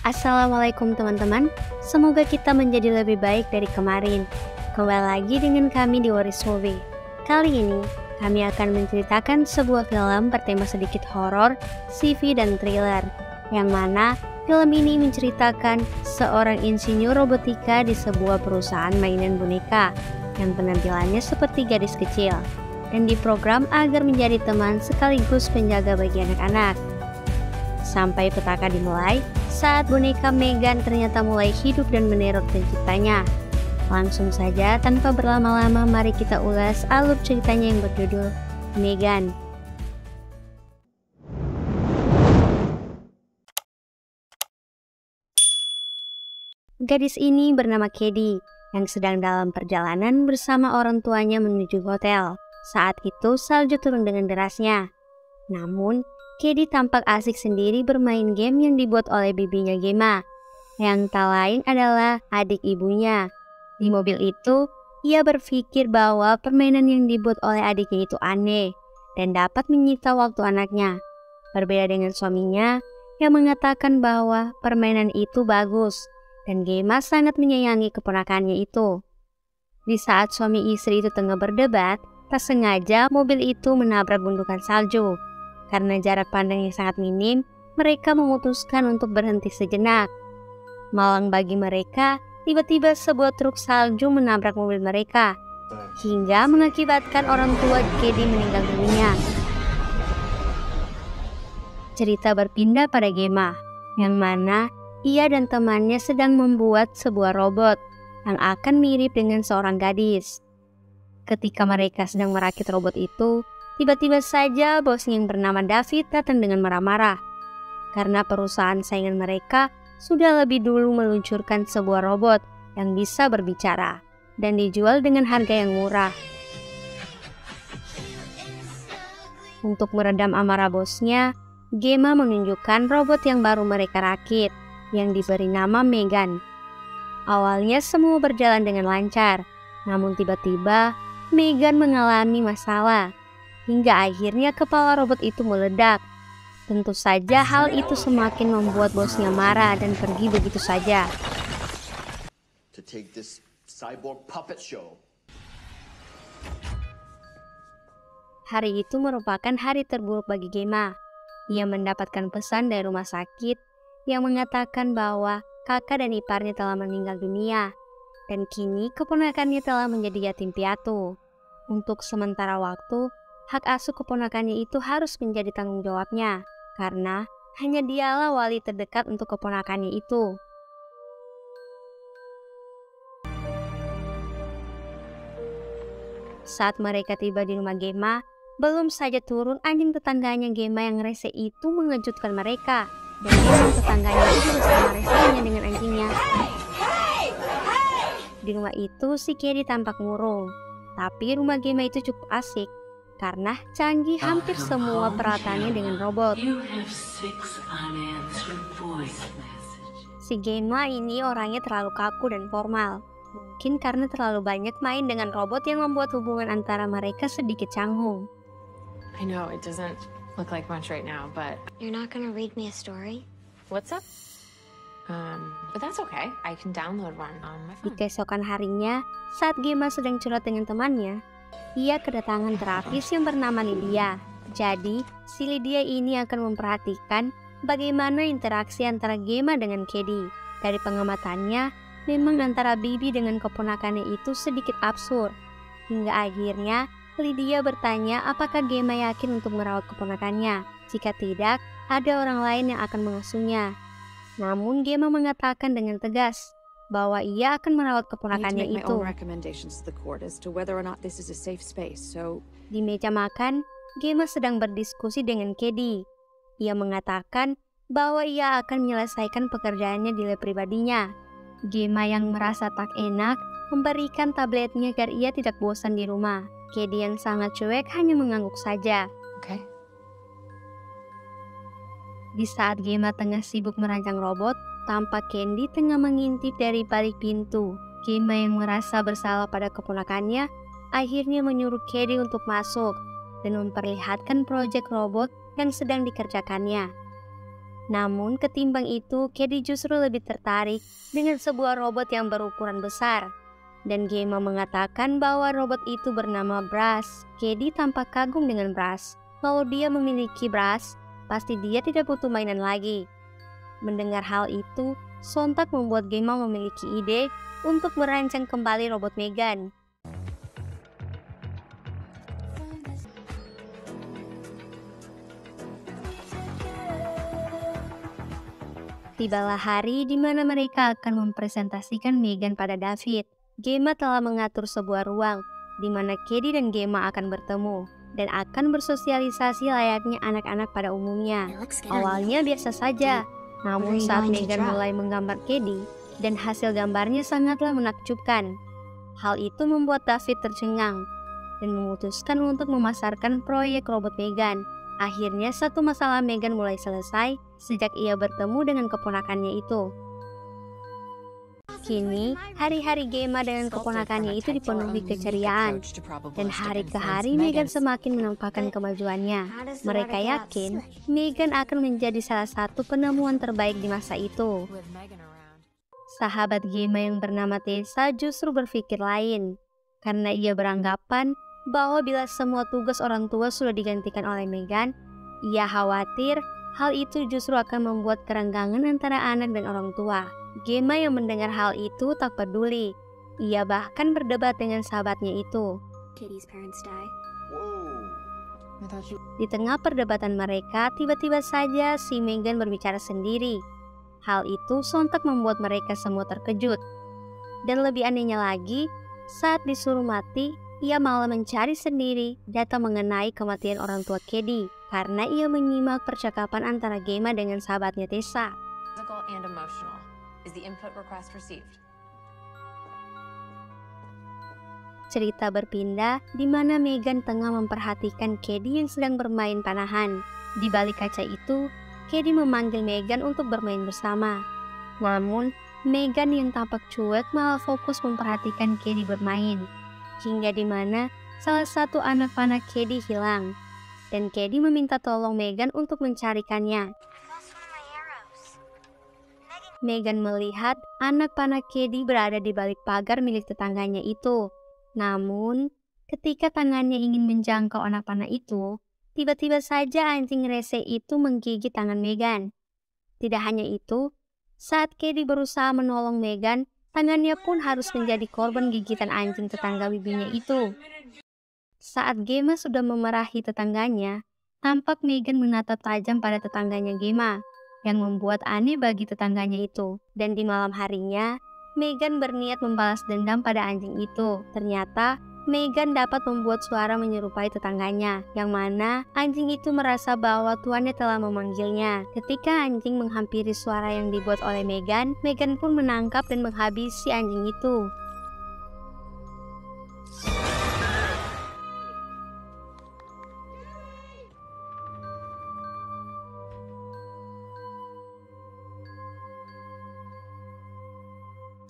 Assalamualaikum teman-teman, semoga kita menjadi lebih baik dari kemarin. Kembali lagi dengan kami di Waris Movie. Kali ini, kami akan menceritakan sebuah film bertema sedikit horor, sci-fi dan thriller. Yang mana film ini menceritakan seorang insinyur robotika di sebuah perusahaan mainan boneka yang penampilannya seperti gadis kecil dan diprogram agar menjadi teman sekaligus penjaga bagi anak-anak. Sampai petaka dimulai saat boneka Megan ternyata mulai hidup dan meneror penciptanya. Langsung saja tanpa berlama-lama mari kita ulas alur ceritanya yang berjudul Megan. Gadis ini bernama Katie yang sedang dalam perjalanan bersama orang tuanya menuju hotel. Saat itu salju turun dengan derasnya. Namun Katie tampak asik sendiri bermain game yang dibuat oleh bibinya Gemma, yang tak lain adalah adik ibunya. Di mobil itu, ia berpikir bahwa permainan yang dibuat oleh adiknya itu aneh dan dapat menyita waktu anaknya. Berbeda dengan suaminya yang mengatakan bahwa permainan itu bagus dan Gemma sangat menyayangi keponakannya itu. Di saat suami istri itu tengah berdebat, tak sengaja mobil itu menabrak gundukan salju. Karena jarak pandang yang sangat minim, mereka memutuskan untuk berhenti sejenak. Malang bagi mereka, tiba-tiba sebuah truk salju menabrak mobil mereka, hingga mengakibatkan orang tua Katie meninggal dunia. Cerita berpindah pada Gemma, yang mana ia dan temannya sedang membuat sebuah robot yang akan mirip dengan seorang gadis. Ketika mereka sedang merakit robot itu, tiba-tiba saja bosnya yang bernama David datang dengan marah-marah karena perusahaan saingan mereka sudah lebih dulu meluncurkan sebuah robot yang bisa berbicara dan dijual dengan harga yang murah. Untuk meredam amarah bosnya, Gemma menunjukkan robot yang baru mereka rakit yang diberi nama Megan. Awalnya semua berjalan dengan lancar, namun tiba-tiba Megan mengalami masalah. Hingga akhirnya kepala robot itu meledak. Tentu saja hal itu semakin membuat bosnya marah dan pergi begitu saja. Hari itu merupakan hari terburuk bagi Gemma. Ia mendapatkan pesan dari rumah sakit yang mengatakan bahwa kakak dan iparnya telah meninggal dunia. Dan kini keponakannya telah menjadi yatim piatu. Untuk sementara waktu, hak asuh keponakannya itu harus menjadi tanggung jawabnya, karena hanya dialah wali terdekat untuk keponakannya itu. Saat mereka tiba di rumah Gemma, belum saja turun anjing tetangganya Gemma yang rese itu mengejutkan mereka. Dan anjing tetangganya itu bersama resenya dengan anjingnya. Di rumah itu si Katie tampak murung, tapi rumah Gemma itu cukup asik karena canggih hampir semua peralatannya dengan robot. Si Gemma ini orangnya terlalu kaku dan formal. Mungkin karena terlalu banyak main dengan robot yang membuat hubungan antara mereka sedikit canggung. I know it doesn't look like much right now, but You're not gonna read me a story? what's up? But that's okay. I can download one on my Di phone. keesokan harinya, saat Gemma sedang curhat dengan temannya, ia kedatangan terapis yang bernama Lydia. Jadi, si Lydia ini akan memperhatikan bagaimana interaksi antara Gemma dengan Katie. Dari pengamatannya, memang antara bibi dengan keponakannya itu sedikit absurd. Hingga akhirnya, Lydia bertanya apakah Gemma yakin untuk merawat keponakannya. Jika tidak, ada orang lain yang akan mengasuhnya. Namun Gemma mengatakan dengan tegas bahwa ia akan merawat keponakannya itu. Di meja makan, Gemma sedang berdiskusi dengan Katie. Ia mengatakan bahwa ia akan menyelesaikan pekerjaannya di lab pribadinya. Gemma yang merasa tak enak memberikan tabletnya agar ia tidak bosan di rumah. Katie yang sangat cuek hanya mengangguk saja. Okay. Di saat Gemma tengah sibuk merancang robot, tampak Candy tengah mengintip dari balik pintu. Gemma yang merasa bersalah pada keponakannya, akhirnya menyuruh Katie untuk masuk dan memperlihatkan proyek robot yang sedang dikerjakannya. Namun ketimbang itu, Kedi justru lebih tertarik dengan sebuah robot yang berukuran besar. Dan Gemma mengatakan bahwa robot itu bernama Brass. Kedi tampak kagum dengan Brass. Kalau dia memiliki Brass, pasti dia tidak butuh mainan lagi. Mendengar hal itu, sontak membuat Gemma memiliki ide untuk merancang kembali robot Megan. Tibalah hari di mana mereka akan mempresentasikan Megan pada David. Gemma telah mengatur sebuah ruang di mana Kedi dan Gemma akan bertemu dan akan bersosialisasi layaknya anak-anak pada umumnya. Awalnya biasa saja, namun saat Megan mulai menggambar Kedi dan hasil gambarnya sangatlah menakjubkan. Hal itu membuat David tercengang dan memutuskan untuk memasarkan proyek robot Megan. Akhirnya satu masalah Megan mulai selesai sejak ia bertemu dengan keponakannya itu. Kini, hari-hari Gemma dengan keponakannya itu dipenuhi keceriaan. Dan hari ke hari Megan semakin menampakkan kemajuannya. Mereka yakin Megan akan menjadi salah satu penemuan terbaik di masa itu. Sahabat Gemma yang bernama Tessa justru berpikir lain. Karena ia beranggapan bahwa bila semua tugas orang tua sudah digantikan oleh Megan, ia khawatir hal itu justru akan membuat kerenggangan antara anak dan orang tua. Gemma yang mendengar hal itu tak peduli. Ia bahkan berdebat dengan sahabatnya itu. Di tengah perdebatan mereka, tiba-tiba saja si Megan berbicara sendiri. Hal itu sontak membuat mereka semua terkejut. Dan lebih anehnya lagi, saat disuruh mati, ia malah mencari sendiri data mengenai kematian orang tua Kedi karena ia menyimak percakapan antara Gemma dengan sahabatnya Tessa. Physical and emotional. Is the input request received? Cerita berpindah di mana Megan tengah memperhatikan Kedi yang sedang bermain panahan. Di balik kaca itu, Kedi memanggil Megan untuk bermain bersama. Namun, Megan yang tampak cuek malah fokus memperhatikan Kedi bermain. Hingga di mana salah satu anak panah Kedi hilang. Dan Kedi meminta tolong Megan untuk mencarikannya. Megan melihat anak panah Kedi berada di balik pagar milik tetangganya itu. Namun, ketika tangannya ingin menjangkau anak panah itu, tiba-tiba saja anjing rese itu menggigit tangan Megan. Tidak hanya itu, saat Kedi berusaha menolong Megan, tangannya pun harus menjadi korban gigitan anjing tetangga bibinya itu. Saat Gemma sudah memarahi tetangganya, tampak Megan menatap tajam pada tetangganya Gemma, yang membuat aneh bagi tetangganya itu. Dan di malam harinya, Megan berniat membalas dendam pada anjing itu. Ternyata, Megan dapat membuat suara menyerupai tetangganya, yang mana anjing itu merasa bahwa tuannya telah memanggilnya. Ketika anjing menghampiri suara yang dibuat oleh Megan, Megan pun menangkap dan menghabisi anjing itu.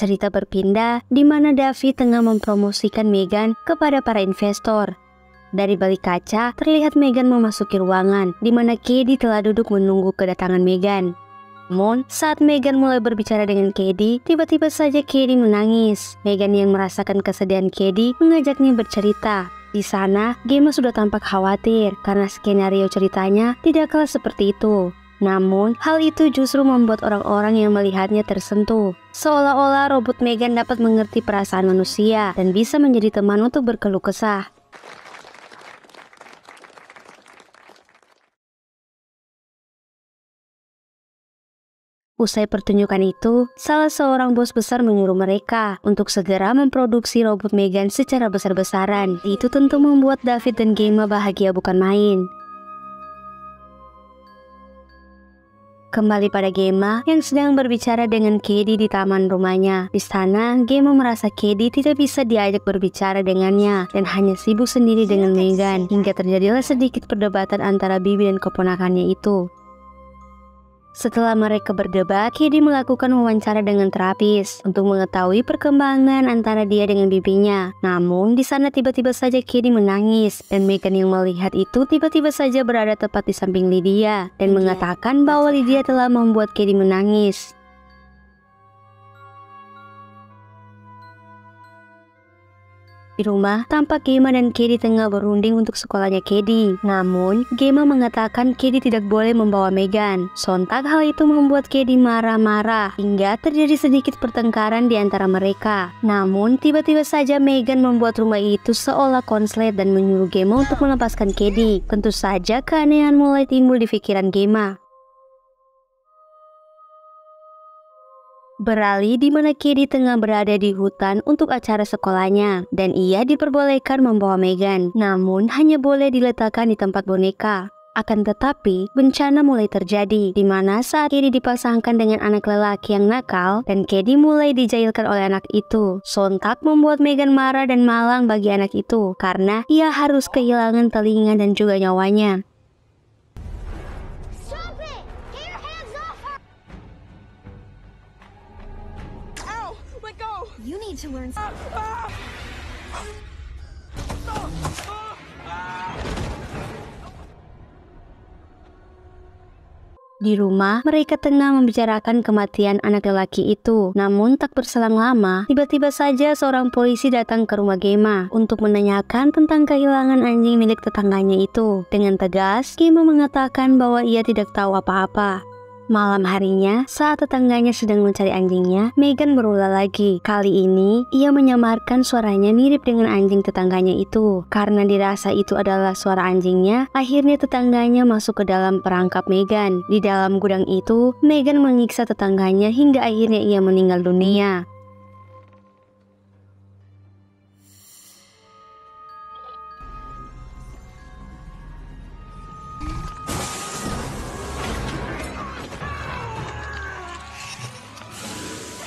Cerita berpindah di mana David tengah mempromosikan Megan kepada para investor. Dari balik kaca, terlihat Megan memasuki ruangan di mana Kedi telah duduk menunggu kedatangan Megan. Namun, saat Megan mulai berbicara dengan Kedi, tiba-tiba saja Kedi menangis. Megan yang merasakan kesedihan Kedi mengajaknya bercerita. Di sana, Gemma sudah tampak khawatir karena skenario ceritanya tidak kalah seperti itu. Namun, hal itu justru membuat orang-orang yang melihatnya tersentuh. Seolah-olah robot Megan dapat mengerti perasaan manusia dan bisa menjadi teman untuk berkeluh kesah. Usai pertunjukan itu, salah seorang bos besar menyuruh mereka untuk segera memproduksi robot Megan secara besar-besaran. Itu tentu membuat David dan Gemma bahagia bukan main. Kembali pada Gemma yang sedang berbicara dengan Kedi di taman rumahnya. Di sana, Gemma merasa Kedi tidak bisa diajak berbicara dengannya dan hanya sibuk sendiri dengan Megan hingga terjadilah sedikit perdebatan antara bibi dan keponakannya itu. Setelah mereka berdebat, Katie melakukan wawancara dengan terapis untuk mengetahui perkembangan antara dia dengan bibinya. Namun di sana tiba-tiba saja Katie menangis dan Megan yang melihat itu tiba-tiba saja berada tepat di samping Lydia dan mengatakan bahwa Lydia telah membuat Katie menangis. Di rumah, tampak Gemma dan Katie tengah berunding untuk sekolahnya Katie. Namun, Gemma mengatakan Katie tidak boleh membawa Megan. Sontak hal itu membuat Katie marah-marah hingga terjadi sedikit pertengkaran di antara mereka. Namun, tiba-tiba saja Megan membuat rumah itu seolah konslet dan menyuruh Gemma untuk melepaskan Katie. Tentu saja keanehan mulai timbul di pikiran Gemma. Beralih di mana Katie tengah berada di hutan untuk acara sekolahnya dan ia diperbolehkan membawa Megan, namun hanya boleh diletakkan di tempat boneka. Akan tetapi, bencana mulai terjadi di mana saat Katie dipasangkan dengan anak lelaki yang nakal dan Katie mulai dijailkan oleh anak itu. Sontak membuat Megan marah dan malang bagi anak itu karena ia harus kehilangan telinga dan juga nyawanya. You need to learn. Di rumah, mereka tengah membicarakan kematian anak lelaki itu. Namun tak berselang lama, tiba-tiba saja seorang polisi datang ke rumah Gemma untuk menanyakan tentang kehilangan anjing milik tetangganya itu. Dengan tegas, Gemma mengatakan bahwa ia tidak tahu apa-apa. Malam harinya, saat tetangganya sedang mencari anjingnya, Megan berulah lagi. Kali ini, ia menyamarkan suaranya mirip dengan anjing tetangganya itu. Karena dirasa itu adalah suara anjingnya, akhirnya tetangganya masuk ke dalam perangkap Megan. Di dalam gudang itu, Megan menyiksa tetangganya hingga akhirnya ia meninggal dunia.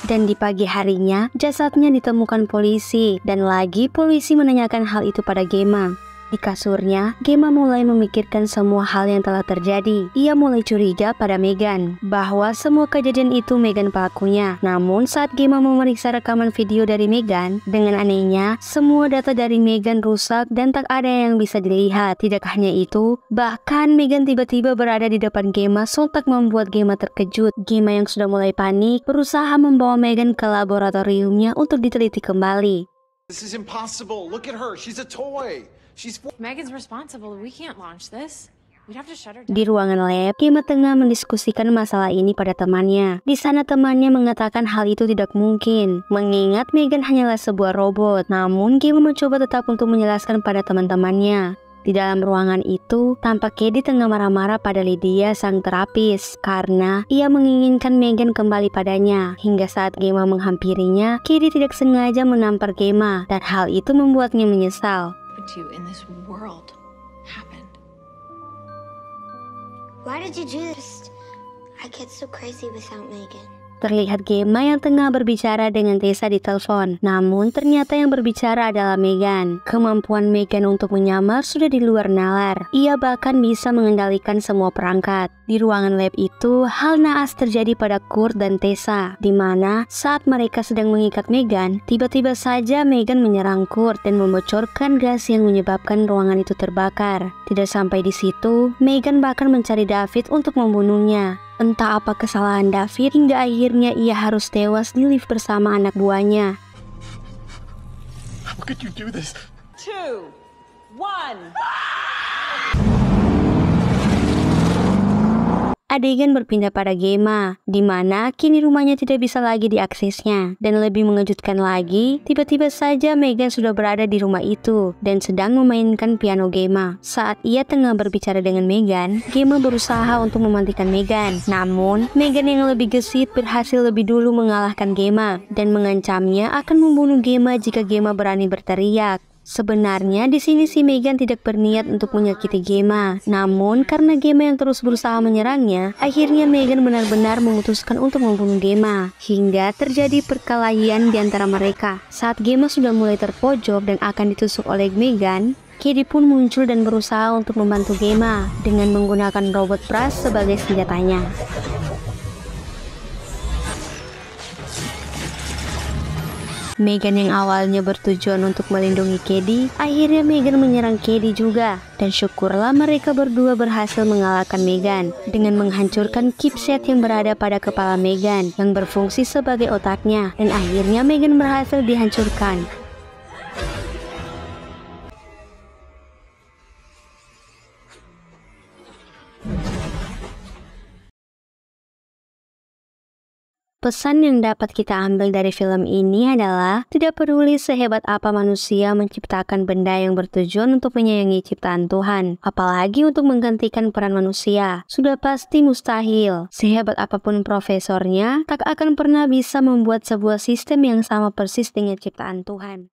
Dan di pagi harinya, jasadnya ditemukan polisi. Dan lagi polisi menanyakan hal itu pada Gemma. Di kasurnya, Gemma mulai memikirkan semua hal yang telah terjadi. Ia mulai curiga pada Megan, bahwa semua kejadian itu Megan pelakunya. Namun saat Gemma memeriksa rekaman video dari Megan, dengan anehnya, semua data dari Megan rusak dan tak ada yang bisa dilihat. Tidak hanya itu, bahkan Megan tiba-tiba berada di depan Gemma, sontak membuat Gemma terkejut. Gemma yang sudah mulai panik, berusaha membawa Megan ke laboratoriumnya untuk diteliti kembali. This is impossible. Look at her. She's a toy. Megan's responsible. We can't launch this. We'd have to shut her down. Di ruangan lab, Gemma tengah mendiskusikan masalah ini pada temannya. Di sana temannya mengatakan hal itu tidak mungkin, mengingat Megan hanyalah sebuah robot. Namun Gemma mencoba tetap untuk menjelaskan pada teman-temannya. Di dalam ruangan itu, tampak Katie tengah marah-marah pada Lydia sang terapis karena ia menginginkan Megan kembali padanya. Hingga saat Gemma menghampirinya, Katie tidak sengaja menampar Gemma dan hal itu membuatnya menyesal. You in this world happened. Why did you do this? I get so crazy without Megan. Terlihat Gemma yang tengah berbicara dengan Tessa di telepon. Namun ternyata yang berbicara adalah Megan. Kemampuan Megan untuk menyamar sudah di luar nalar. Ia bahkan bisa mengendalikan semua perangkat. Di ruangan lab itu, hal naas terjadi pada Kurt dan Tessa, di mana saat mereka sedang mengikat Megan, tiba-tiba saja Megan menyerang Kurt dan membocorkan gas yang menyebabkan ruangan itu terbakar. Tidak sampai di situ, Megan bahkan mencari David untuk membunuhnya. Entah apa kesalahan David hingga akhirnya ia harus tewas di lift bersama anak buahnya. How could you do this? 2, 1. Adegan berpindah pada Gemma, di mana kini rumahnya tidak bisa lagi diaksesnya. Dan lebih mengejutkan lagi, tiba-tiba saja Megan sudah berada di rumah itu dan sedang memainkan piano Gemma. Saat ia tengah berbicara dengan Megan, Gemma berusaha untuk mematikan Megan. Namun, Megan yang lebih gesit berhasil lebih dulu mengalahkan Gemma dan mengancamnya akan membunuh Gemma jika Gemma berani berteriak. Sebenarnya di sini si Megan tidak berniat untuk menyakiti Gemma. Namun karena Gemma yang terus berusaha menyerangnya, akhirnya Megan benar-benar memutuskan untuk membunuh Gemma. Hingga terjadi perkelahian di antara mereka. Saat Gemma sudah mulai terpojok dan akan ditusuk oleh Megan, Katie pun muncul dan berusaha untuk membantu Gemma dengan menggunakan robot brass sebagai senjatanya. Megan yang awalnya bertujuan untuk melindungi Cady, akhirnya Megan menyerang Cady juga. Dan syukurlah mereka berdua berhasil mengalahkan Megan dengan menghancurkan chipset yang berada pada kepala Megan yang berfungsi sebagai otaknya. Dan akhirnya Megan berhasil dihancurkan. Pesan yang dapat kita ambil dari film ini adalah tidak peduli sehebat apa manusia menciptakan benda yang bertujuan untuk menyayangi ciptaan Tuhan, apalagi untuk menggantikan peran manusia, sudah pasti mustahil. Sehebat apapun profesornya, tak akan pernah bisa membuat sebuah sistem yang sama persis dengan ciptaan Tuhan.